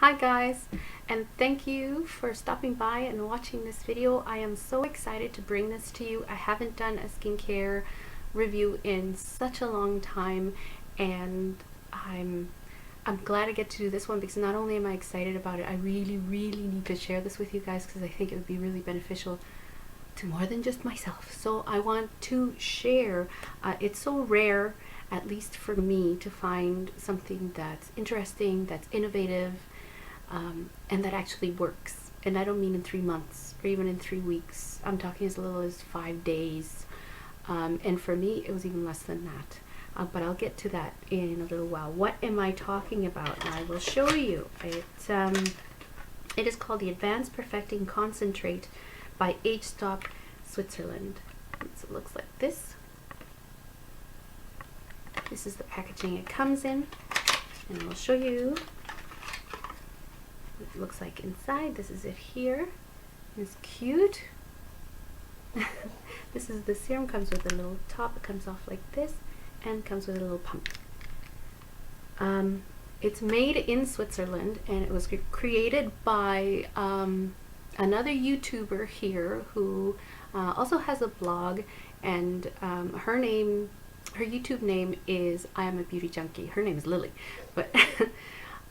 Hi guys, and thank you for stopping by and watching this video. I am so excited to bring this to you. I haven't done a skincare review in such a long time, and I'm glad I get to do this one because not only am I excited about it, I really need to share this with you guys because I think it would be really beneficial to more than just myself. So I want to share. It's so rare, at least for me, to find something that's interesting, that's innovative, and that actually works. And I don't mean in 3 months or even in 3 weeks. I'm talking as little as 5 days. And for me, it was even less than that. But I'll get to that in a little while. What am I talking about? And I will show you. It is called the Advanced Perfecting Concentrate by a.g.e.stop, Switzerland. So it looks like this. This is the packaging it comes in. And I'll show you what it looks like inside. This is it here. It's cute. This is the serum. Comes with a little top. It comes off like this and comes with a little pump. It's made in Switzerland, and it was created by another YouTuber here who also has a blog, and her YouTube name is I Am a Beauty Junkie. Her name is Lily, but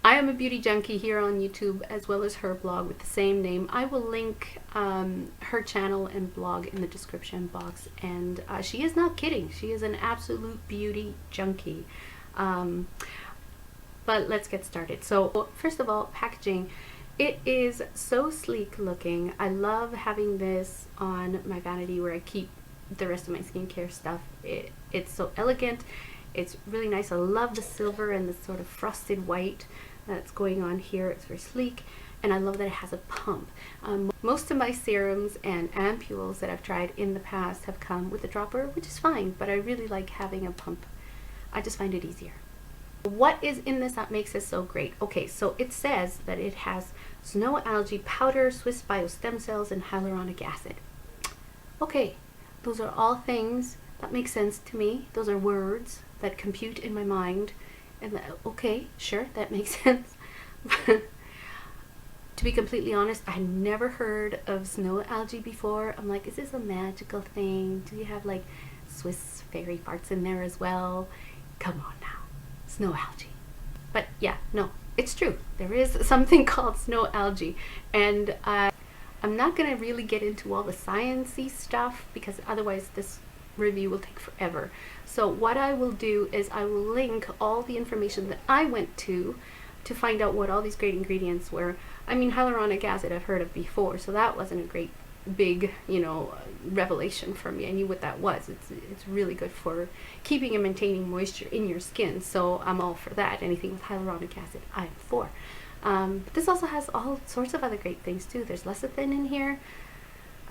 I Am a Beauty Junkie here on YouTube, as well as her blog with the same name. I will link her channel and blog in the description box, and she is not kidding. She is an absolute beauty junkie. But let's get started. So first of all, packaging. It is so sleek looking. I love having this on my vanity where I keep the rest of my skincare stuff. It's so elegant. It's really nice. I love the silver and the sort of frosted white that's going on here. It's very sleek, and I love that it has a pump. Most of my serums and ampules that I've tried in the past have come with a dropper, which is fine, but I really like having a pump. I just find it easier. What is in this that makes it so great? Okay, so it says that it has snow algae powder, Swiss bio stem cells, and hyaluronic acid. Okay, those are all things that make sense to me. Those are words that compute in my mind, and okay, sure, that makes sense. To be completely honest, I had never heard of snow algae before. I'm like, is this a magical thing? Do you have like Swiss fairy farts in there as well? Come on now. Snow algae. But yeah, no, it's true. There is something called snow algae, and I'm not going to really get into all the sciencey stuff because otherwise this review will take forever. So what I will do is I will link all the information that I went to find out what all these great ingredients were. I mean, hyaluronic acid I've heard of before, so that wasn't a great big, revelation for me. I knew what that was. It's really good for keeping and maintaining moisture in your skin, so I'm all for that. Anything with hyaluronic acid, I'm for. But this also has all sorts of other great things too. There's lecithin in here,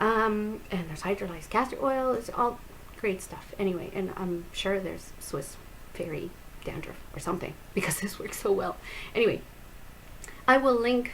and there's hydrolyzed castor oil. It's all great stuff. Anyway, and I'm sure there's Swiss fairy dandruff or something because this works so well. Anyway, I will link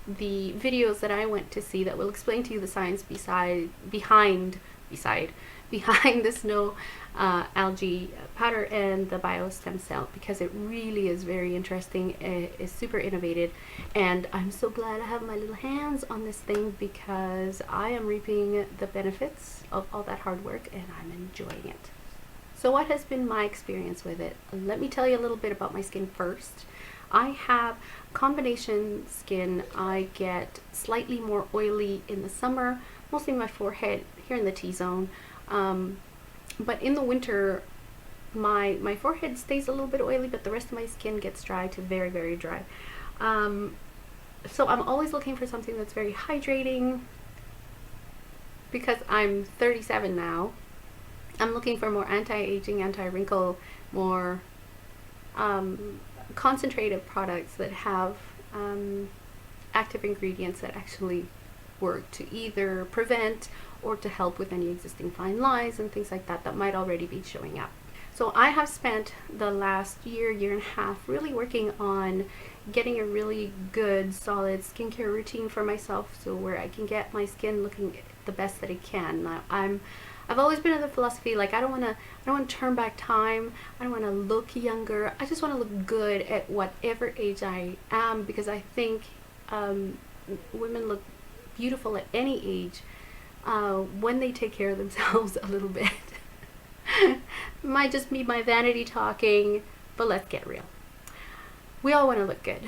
the videos that I went to see that will explain to you the science behind the snow algae powder and the bio stem cell, because it really is very interesting. It is super innovative, and I'm so glad I have my little hands on this thing because I am reaping the benefits of all that hard work and I'm enjoying it. So what has been my experience with it? Let me tell you a little bit about my skin first. I have combination skin. I get slightly more oily in the summer, mostly my forehead here in the T-zone, but in the winter my forehead stays a little bit oily, but the rest of my skin gets dry to very dry. So I'm always looking for something that's very hydrating. Because I'm 37 now, I'm looking for more anti-aging, anti-wrinkle, more concentrated products that have active ingredients that actually work to either prevent or to help with any existing fine lines and things like that that might already be showing up. So I have spent the last year and a half really working on getting a really good solid skincare routine for myself, so where I can get my skin looking the best that it can. Now, I'm I've always been of the philosophy, like, I don't want to turn back time. I don't want to look younger. I just want to look good at whatever age I am, because I think women look beautiful at any age when they take care of themselves a little bit. Might just be my vanity talking, but let's get real. We all want to look good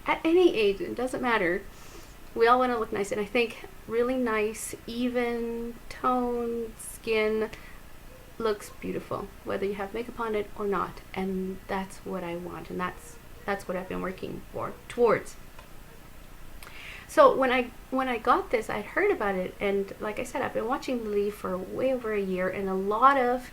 at any age. It doesn't matter. We all want to look nice, and I think really nice, even toned skin looks beautiful, whether you have makeup on it or not. And that's what I want, and that's what I've been working towards. So when I got this, I'd heard about it, and like I said, I've been watching Lily for way over a year, and a lot of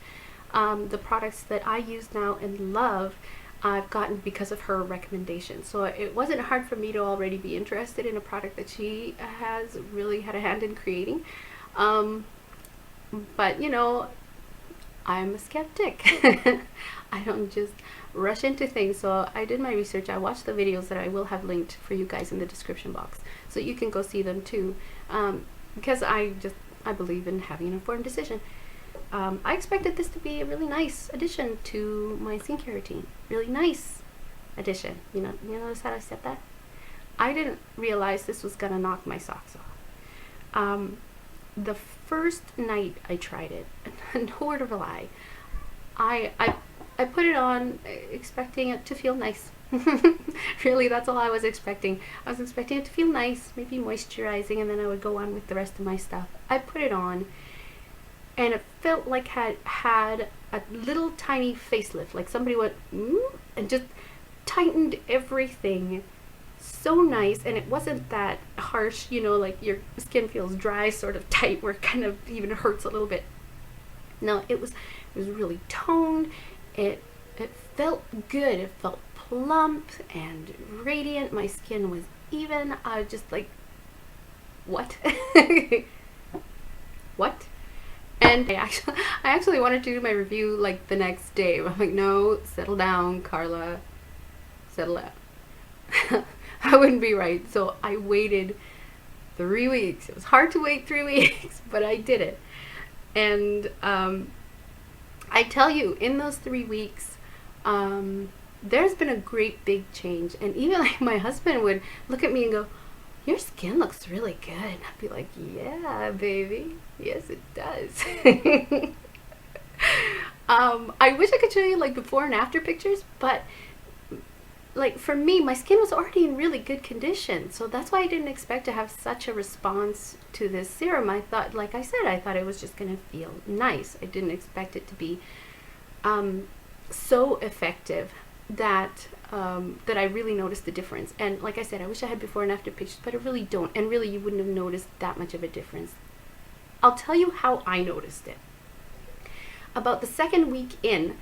the products that I use now and love, I've gotten because of her recommendation. So it wasn't hard for me to already be interested in a product that she has really had a hand in creating. But you know, I'm a skeptic. I don't just rush into things. So I did my research. I watched the videos that I will have linked for you guys in the description box, so you can go see them too. Because I believe in having an informed decision. I expected this to be a really nice addition to my skincare routine. Really nice addition. You notice how I said that? I didn't realize this was gonna knock my socks off. The first night I tried it, no word of a lie, I put it on expecting it to feel nice. Really, that's all I was expecting. I was expecting it to feel nice, maybe moisturizing, and then I would go on with the rest of my stuff. I put it on, and it felt like had a little tiny facelift, like somebody went and just tightened everything so nice. And it wasn't that harsh, you know, like your skin feels dry, sort of tight, where it kind of even hurts a little bit. No, it was really toned. It felt good. It felt plump and radiant. My skin was even. I was just like, what? What? And I actually wanted to do my review like the next day. I'm like, no, settle down, Carla. Settle down. I wouldn't be right. So I waited 3 weeks. It was hard to wait 3 weeks, but I did it. And I tell you, in those 3 weeks, there's been a great big change. And even like my husband would look at me and go, your skin looks really good. And I'd be like, yeah, baby. Yes, it does. I wish I could show you like before and after pictures, but like for me, my skin was already in really good condition. So that's why I didn't expect to have such a response to this serum. I thought, like I said, I thought it was just going to feel nice. I didn't expect it to be so effective that that I really noticed the difference. And like I said, I wish I had before and after pictures, but I really don't. And really, you wouldn't have noticed that much of a difference. I'll tell you how I noticed it. About the second week in,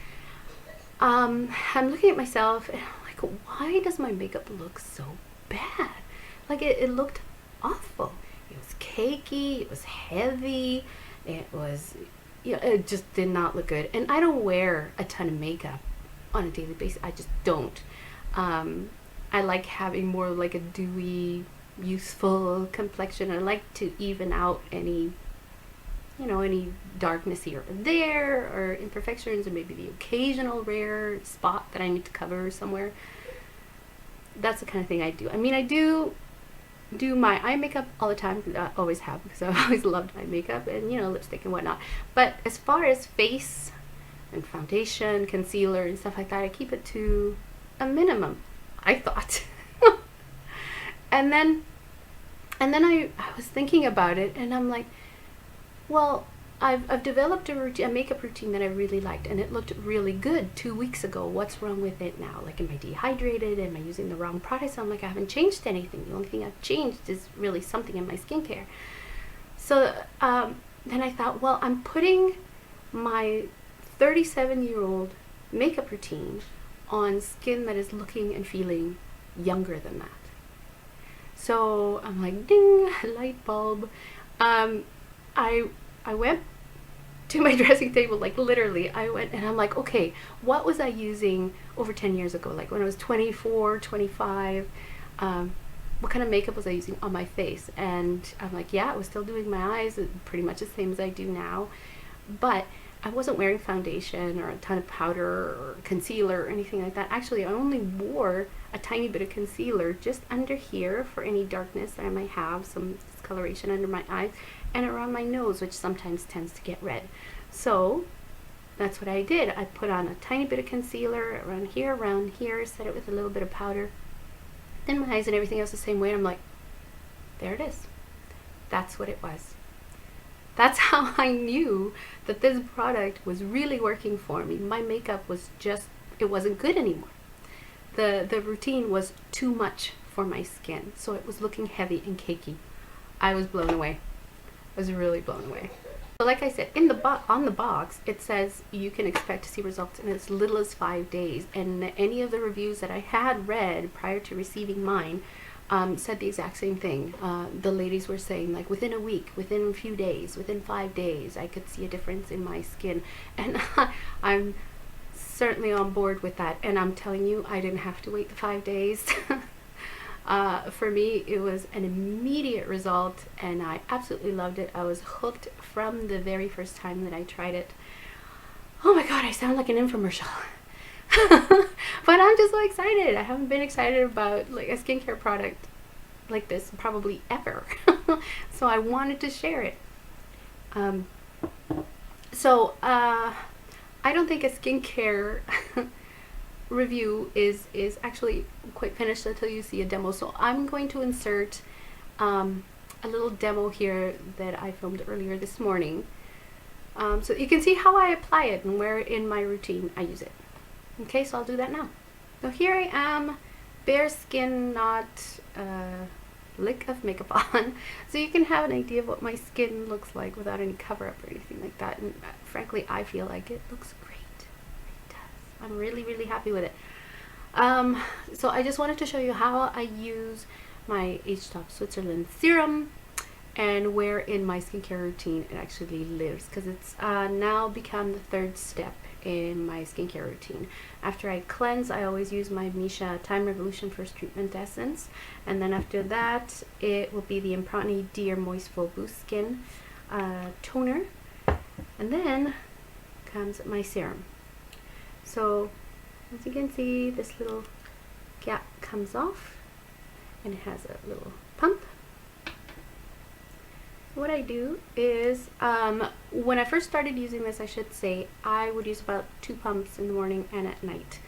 I'm looking at myself and I'm like, why does my makeup look so bad? Like it looked awful. It was cakey, it was heavy, it was, you know, it just did not look good. And I don't wear a ton of makeup on a daily basis. I just don't. I like having more like a dewy, youthful complexion. I like to even out any, you know, any darkness here or there, or imperfections, or maybe the occasional rare spot that I need to cover somewhere. That's the kind of thing I do. I mean, I do my eye makeup all the time, I always have, because I've always loved eye makeup and, you know, lipstick and whatnot. But as far as face and foundation, concealer and stuff like that, I keep it to a minimum, I thought. and then I was thinking about it, and I'm like, well, I've developed a makeup routine that I really liked, and it looked really good 2 weeks ago. What's wrong with it now? Like, am I dehydrated? Am I using the wrong products? I'm like, I haven't changed anything. The only thing I've changed is really something in my skincare. So then I thought, well, I'm putting my 37-year-old makeup routine on skin that is looking and feeling younger than that. So I'm like, ding, light bulb. I went to my dressing table, like literally, I went and I'm like, okay, what was I using over 10 years ago? Like when I was 24, 25, what kind of makeup was I using on my face? And I'm like, yeah, I was still doing my eyes pretty much the same as I do now. but I wasn't wearing foundation or a ton of powder or concealer or anything like that. Actually, I only wore a tiny bit of concealer just under here for any darkness that I might have, some discoloration under my eyes, and around my nose, which sometimes tends to get red. So that's what I did. I put on a tiny bit of concealer around here, set it with a little bit of powder. Then my eyes and everything else the same way, and I'm like, there it is. That's what it was. That's how I knew that this product was really working for me. My makeup was just, it wasn't good anymore. The routine was too much for my skin, so it was looking heavy and cakey. I was blown away. I was really blown away. So like I said, on the box, it says you can expect to see results in as little as 5 days. And any of the reviews that I had read prior to receiving mine said the exact same thing. The ladies were saying, like, within a week, within a few days, within 5 days, I could see a difference in my skin. And I'm certainly on board with that. And I'm telling you, I didn't have to wait the 5 days. For me, it was an immediate result, and I absolutely loved it. I was hooked from the very first time that I tried it. Oh my god, I sound like an infomercial. But I'm just so excited. I haven't been excited about like a skincare product like this probably ever. So I wanted to share it. I don't think a skincare review is actually quite finished until you see a demo. So I'm going to insert a little demo here that I filmed earlier this morning, so you can see how I apply it and where in my routine I use it. Okay, so I'll do that now. So here I am, bare skin, not lick of makeup on, so you can have an idea of what my skin looks like without any cover up or anything like that. And frankly, I feel like it looks great. I'm really, really happy with it. So I just wanted to show you how I use my a.g.e.stop Switzerland serum and where in my skincare routine it actually lives, because it's now become the third step in my skincare routine. After I cleanse, I always use my Misha Time Revolution First Treatment Essence, and then after that it will be the Imprani Dear Moist Full Boost Skin toner, and then comes my serum. So as you can see, this little gap comes off and it has a little pump. What I do is, when I first started using this, I should say, I would use about 2 pumps in the morning and at night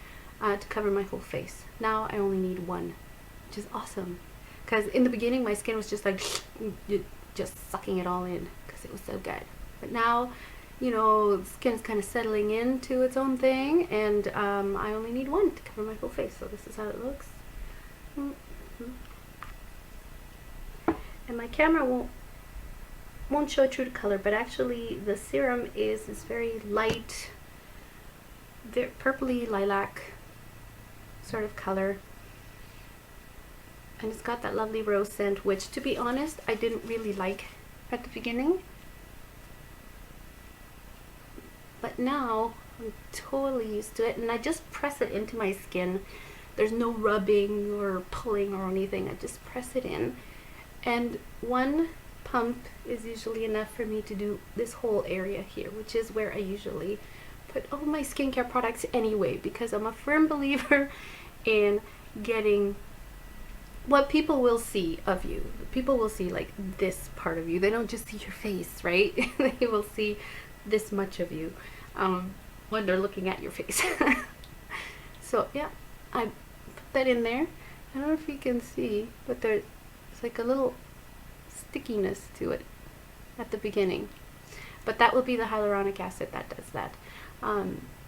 to cover my whole face. Now I only need 1, which is awesome, because in the beginning my skin was just like just sucking it all in because it was so good. But now, you know, the skin's kind of settling into its own thing, and I only need 1 to cover my whole face. So this is how it looks. And my camera won't show true to color, but actually the serum is this very light, very purpley lilac sort of color, and it's got that lovely rose scent, which, to be honest, I didn't really like at the beginning, but now I'm totally used to it, and I just press it into my skin. There's no rubbing or pulling or anything. I just press it in, and 1 pump is usually enough for me to do this whole area here, which is where I usually put all my skincare products anyway, because I'm a firm believer in getting what people will see of you. People will see like this part of you. They don't just see your face, right? They will see this much of you when they're looking at your face. So yeah, I put that in there. I don't know if you can see, but there's like a little stickiness to it at the beginning, but that will be the hyaluronic acid that does that.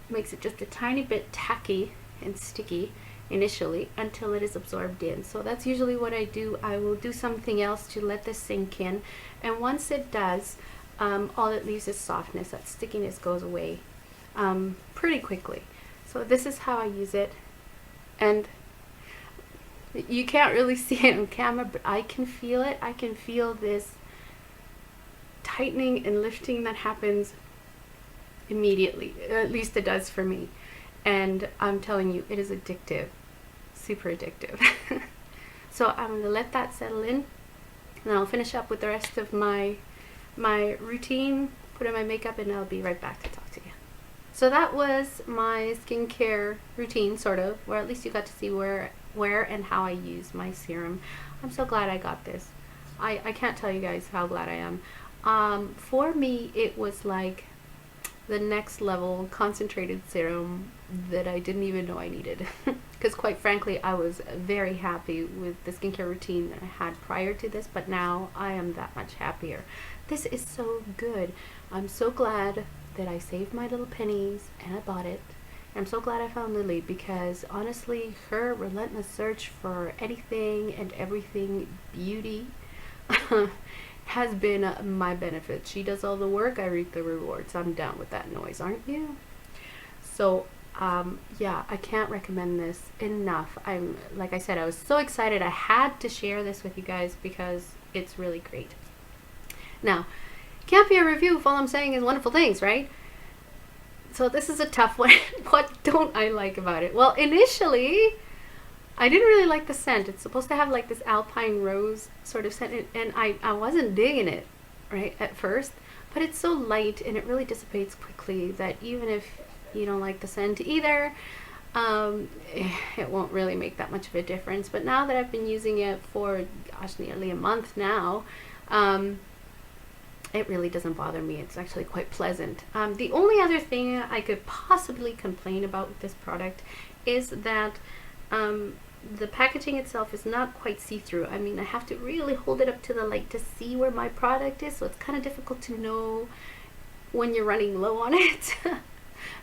Makes it just a tiny bit tacky and sticky initially until it is absorbed in. So that's usually what I do. I will do something else to let this sink in, and once it does, all it leaves is softness. That stickiness goes away pretty quickly. So this is how I use it, and you can't really see it on camera, but I can feel it. I can feel this tightening and lifting that happens immediately. At least it does for me. And I'm telling you, it is addictive. Super addictive. So I'm going to let that settle in, and I'll finish up with the rest of my routine, put on my makeup, and I'll be right back to talk to you. So that was my skincare routine, sort of, or at least you got to see where and how I use my serum. I'm so glad I got this. I can't tell you guys how glad I am. For me, it was like the next level concentrated serum that I didn't even know I needed. Because quite frankly, I was very happy with the skincare routine that I had prior to this, but now I am that much happier. This is so good. I'm so glad that I saved my little pennies and I bought it. I'm so glad I found Lily, because honestly, her relentless search for anything and everything beauty has been my benefit. She does all the work, I reap the rewards. I'm down with that noise, aren't you? So yeah, I can't recommend this enough. Like I said, I was so excited I had to share this with you guys because it's really great. Now, can't be a review if all I'm saying is wonderful things, right? So this is a tough one. What don't I like about it? Well, initially, I didn't really like the scent. It's supposed to have like this alpine rose sort of scent, and I wasn't digging it, right, at first. But it's so light and it really dissipates quickly that even if you don't like the scent either, it won't really make that much of a difference. But now that I've been using it for, gosh, nearly a month now, it really doesn't bother me. It's actually quite pleasant. The only other thing I could possibly complain about with this product is that the packaging itself is not quite see-through. I mean, I have to really hold it up to the light to see where my product is, so it's kind of difficult to know when you're running low on it.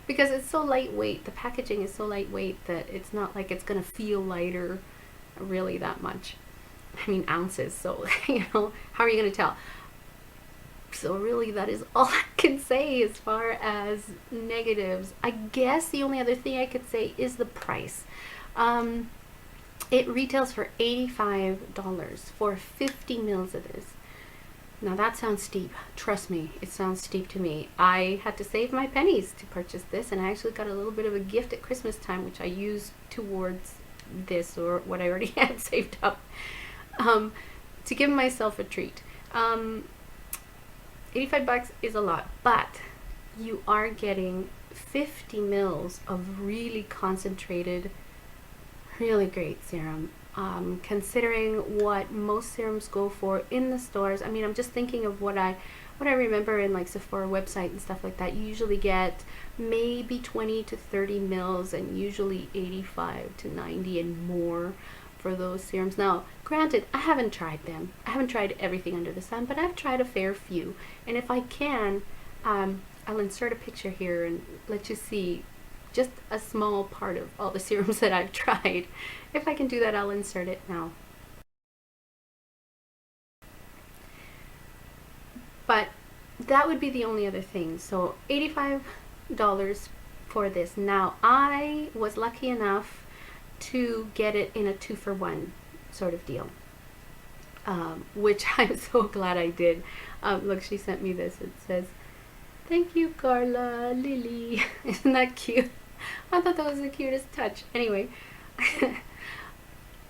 Because it's so lightweight. The packaging is so lightweight that it's not like it's gonna feel lighter really that much. I mean, ounces, so you know, how are you gonna tell? So really, that is all I can say as far as negatives. I guess the only other thing I could say is the price. It retails for $85 for 50 mils of this. Now that sounds steep. Trust me, it sounds steep to me. I had to save my pennies to purchase this, and I actually got a little bit of a gift at Christmas time, which I used towards this, or what I already had saved up, to give myself a treat. 85 bucks is a lot, but you are getting 50 mils of really concentrated, really great serum. Considering what most serums go for in the stores, I mean, I'm just thinking of what I remember in like Sephora website and stuff like that. You usually get maybe 20 to 30 mils and usually 85 to 90 and more for those serums. Now, granted, I haven't tried them. I haven't tried everything under the sun, but I've tried a fair few. And if I can, I'll insert a picture here and let you see just a small part of all the serums that I've tried. If I can do that, I'll insert it now. But that would be the only other thing. So $85 for this. Now, I was lucky enough to get it in a 2-for-1 sort of deal, which I'm so glad I did. Look, she sent me this. It says, "Thank you, Carla, Lily." Isn't that cute? I thought that was the cutest touch. Anyway,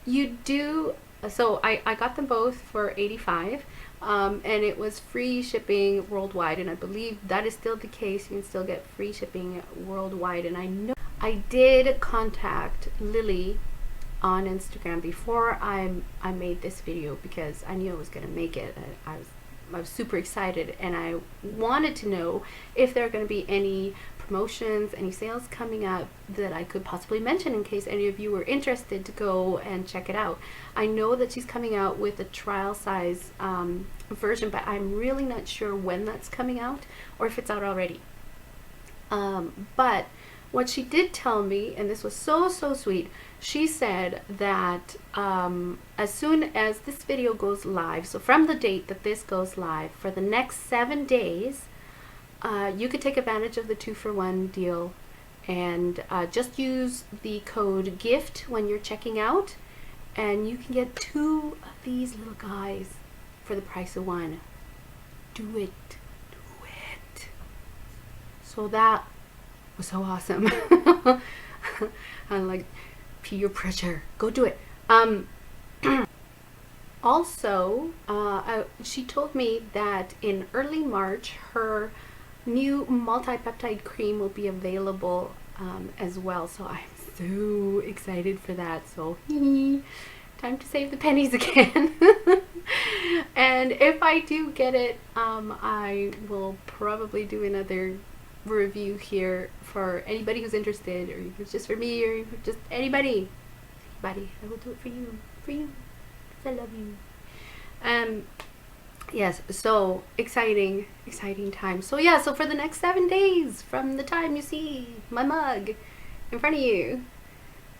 you do, so I got them both for $85, and it was free shipping worldwide, and I believe that is still the case. You can still get free shipping worldwide. And I know I did contact Lily on Instagram before I made this video, because I knew I was going to make it. I was super excited, and I wanted to know if there are going to be any promotions, any sales coming up that I could possibly mention in case any of you were interested to go and check it out. I know that she's coming out with a trial size version, but I'm really not sure when that's coming out or if it's out already. But what she did tell me, and this was so sweet, she said that as soon as this video goes live, so from the date that this goes live, for the next 7 days, you could take advantage of the 2-for-1 deal and just use the code GIFT when you're checking out, and you can get 2 of these little guys for the price of 1. Do it. Do it. So that was so awesome. I'm like, peer pressure. Go do it. Also, she told me that in early March, her new multi-peptide cream will be available as well. So I'm so excited for that. So time to save the pennies again. And if I do get it, I will probably do another review here for anybody who's interested, or if it's just for me, or just anybody. I will do it for you, because I love you. Yes, so exciting time. So yeah, so for the next 7 days from the time you see my mug in front of you,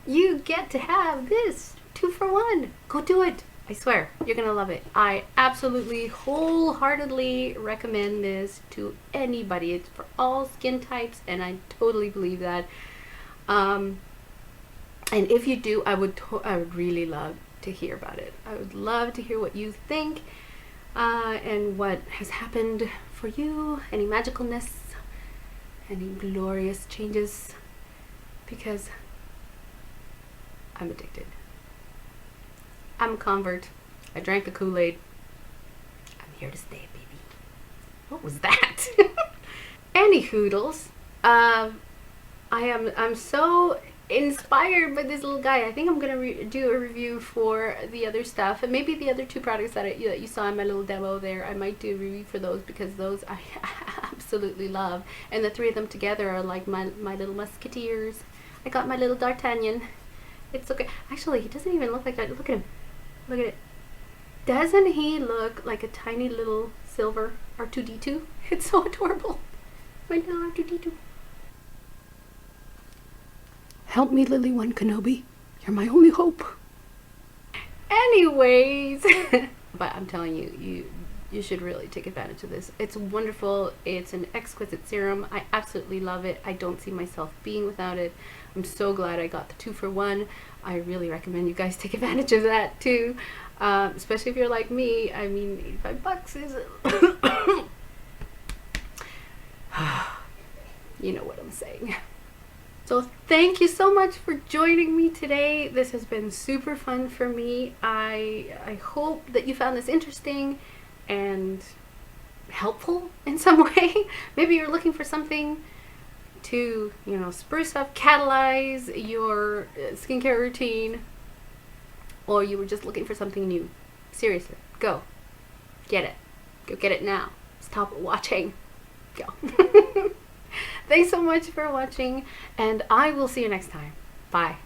you get to have this 2-for-1. Go do it. I swear, you're gonna love it. I absolutely wholeheartedly recommend this to anybody. It's for all skin types, and I totally believe that. And if you do, I would really love to hear about it. I would love to hear what you think, and what has happened for you, any magicalness, any glorious changes, because I'm addicted. I'm a convert. I drank the Kool-Aid. I'm here to stay, baby. What was that? Any hoodles. I'm so inspired by this little guy. I think I'm gonna do a review for the other stuff, and maybe the other 2 products that you saw in my little demo there. I might do a review for those, because those I absolutely love, and the 3 of them together are like my little musketeers. I got my little D'Artagnan. It's okay. Actually, he doesn't even look like that. Look at him. Look at it. Doesn't he look like a tiny little silver R2-D2? It's so adorable. My little R2-D2. Help me, Lily One Kenobi. You're my only hope. Anyways, but I'm telling you, you should really take advantage of this. It's wonderful. It's an exquisite serum. I absolutely love it. I don't see myself being without it. I'm so glad I got the 2-for-1. I really recommend you guys take advantage of that too, especially if you're like me. I mean, $85 is you know what I'm saying. So thank you so much for joining me today. This has been super fun for me. I hope that you found this interesting and helpful in some way. Maybe you're looking for something to, you know, spruce up, catalyze your skincare routine, or you were just looking for something new. Seriously, go get it. Go get it now. Stop watching. Go. Thanks so much for watching, and I will see you next time. Bye.